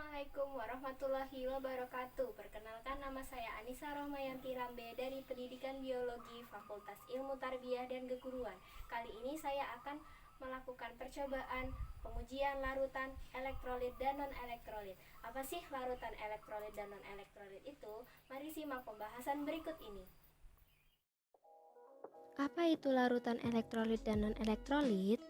Assalamualaikum warahmatullahi wabarakatuh. Perkenalkan, nama saya Anissa Rohmayanti Rambe dari Pendidikan Biologi Fakultas Ilmu Tarbiyah dan Keguruan. Kali ini saya akan melakukan percobaan pengujian larutan elektrolit dan non-elektrolit. Apa sih larutan elektrolit dan non-elektrolit itu? Mari simak pembahasan berikut ini. Apa itu larutan elektrolit dan non-elektrolit?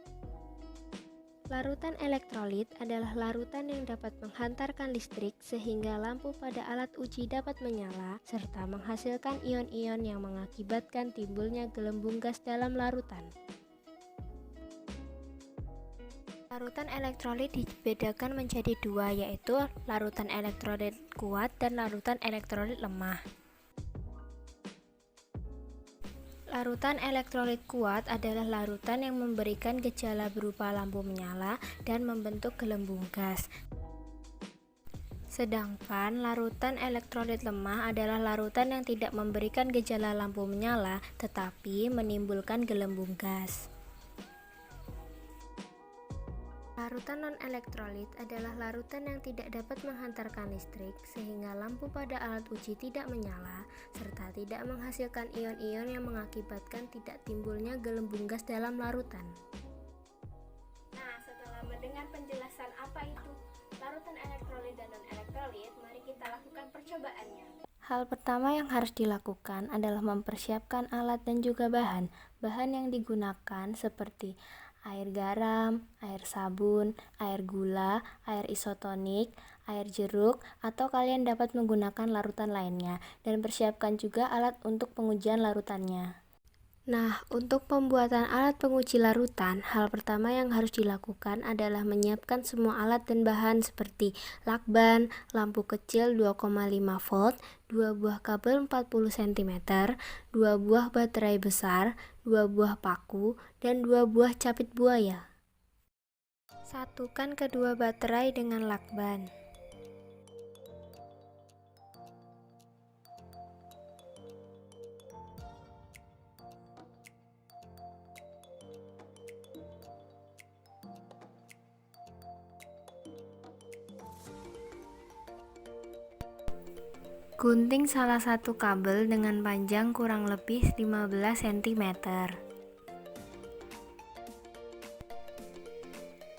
Larutan elektrolit adalah larutan yang dapat menghantarkan listrik sehingga lampu pada alat uji dapat menyala serta menghasilkan ion-ion yang mengakibatkan timbulnya gelembung gas dalam larutan. Larutan elektrolit dibedakan menjadi dua, yaitu larutan elektrolit kuat dan larutan elektrolit lemah. Larutan elektrolit kuat adalah larutan yang memberikan gejala berupa lampu menyala dan membentuk gelembung gas. Sedangkan larutan elektrolit lemah adalah larutan yang tidak memberikan gejala lampu menyala tetapi menimbulkan gelembung gas. Larutan non-elektrolit adalah larutan yang tidak dapat menghantarkan listrik sehingga lampu pada alat uji tidak menyala serta tidak menghasilkan ion-ion yang mengakibatkan tidak timbulnya gelembung gas dalam larutan. Nah, setelah mendengar penjelasan apa itu larutan elektrolit dan non-elektrolit, mari kita lakukan percobaannya. Hal pertama yang harus dilakukan adalah mempersiapkan alat dan juga bahan. Bahan yang digunakan seperti air garam, air sabun, air gula, air isotonik, air jeruk, atau kalian dapat menggunakan larutan lainnya, dan persiapkan juga alat untuk pengujian larutannya. Nah, untuk pembuatan alat penguji larutan, hal pertama yang harus dilakukan adalah menyiapkan semua alat dan bahan seperti lakban, lampu kecil 2,5 volt, 2 buah kabel 40 cm, 2 buah baterai besar, 2 buah paku, dan 2 buah capit buaya. Satukan kedua baterai dengan lakban. Gunting salah satu kabel dengan panjang kurang lebih 15 cm.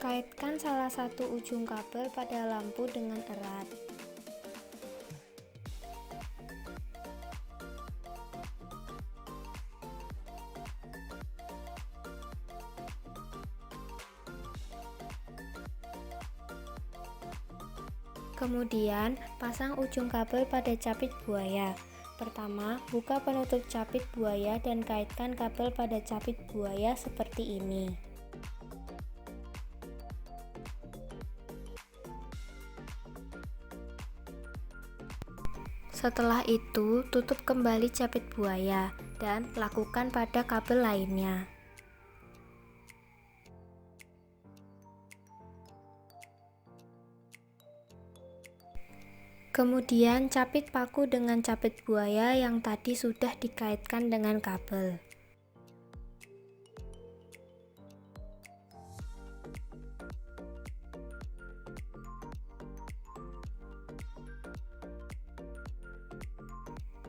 Kaitkan salah satu ujung kabel pada lampu dengan erat. Kemudian, pasang ujung kabel pada capit buaya. Pertama, buka penutup capit buaya dan kaitkan kabel pada capit buaya seperti ini. Setelah itu, tutup kembali capit buaya dan lakukan pada kabel lainnya. Kemudian capit paku dengan capit buaya yang tadi sudah dikaitkan dengan kabel.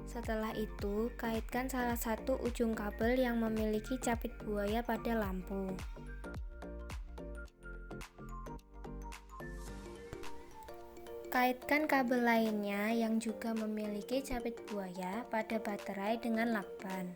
Setelah itu, kaitkan salah satu ujung kabel yang memiliki capit buaya pada lampu. Kaitkan kabel lainnya yang juga memiliki capit buaya pada baterai dengan lakban.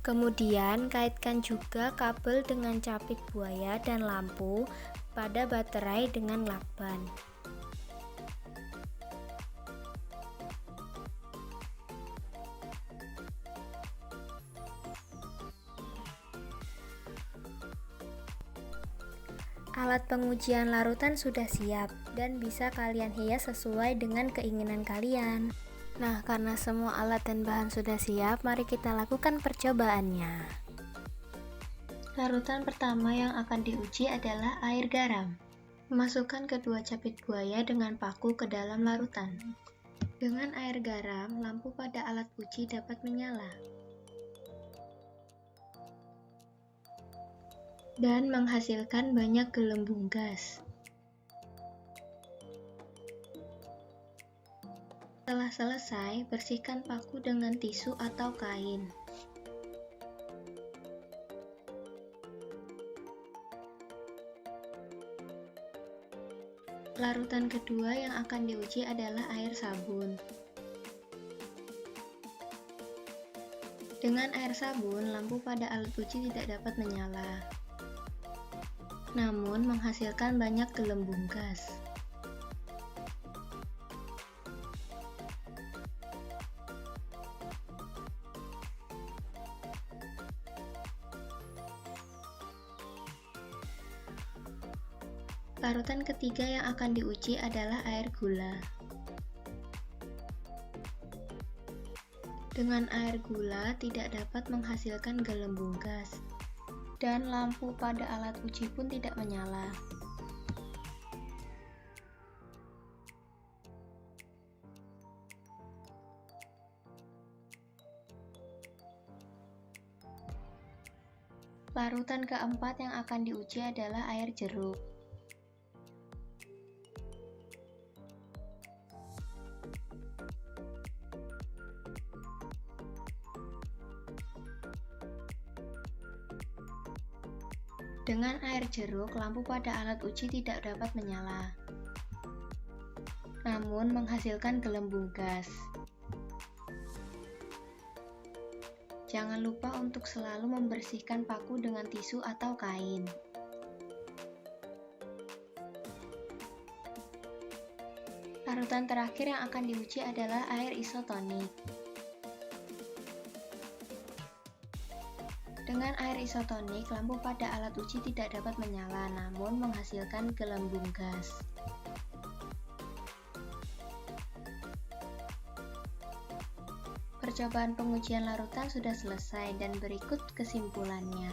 Kemudian kaitkan juga kabel dengan capit buaya dan lampu pada baterai dengan lakban. Alat pengujian larutan sudah siap dan bisa kalian hias sesuai dengan keinginan kalian. Nah, karena semua alat dan bahan sudah siap, mari kita lakukan percobaannya. Larutan pertama yang akan diuji adalah air garam. Masukkan kedua capit buaya dengan paku ke dalam larutan. Dengan air garam, lampu pada alat uji dapat menyala dan menghasilkan banyak gelembung gas. Setelah selesai, bersihkan paku dengan tisu atau kain. Larutan kedua yang akan diuji adalah air sabun. Dengan air sabun, lampu pada alat uji tidak dapat menyala, namun menghasilkan banyak gelembung gas. Larutan ketiga yang akan diuji adalah air gula. Dengan air gula tidak dapat menghasilkan gelembung gas, dan lampu pada alat uji pun tidak menyala. Larutan keempat yang akan diuji adalah air jeruk. Dengan air jeruk, lampu pada alat uji tidak dapat menyala, namun menghasilkan gelembung gas. Jangan lupa untuk selalu membersihkan paku dengan tisu atau kain. Larutan terakhir yang akan diuji adalah air isotonik. Dengan air isotonik, lampu pada alat uji tidak dapat menyala, namun menghasilkan gelembung gas. Percobaan pengujian larutan sudah selesai dan berikut kesimpulannya.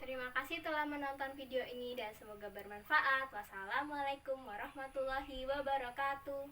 Terima kasih telah menonton video ini dan semoga bermanfaat. Wassalamualaikum warahmatullahi wabarakatuh.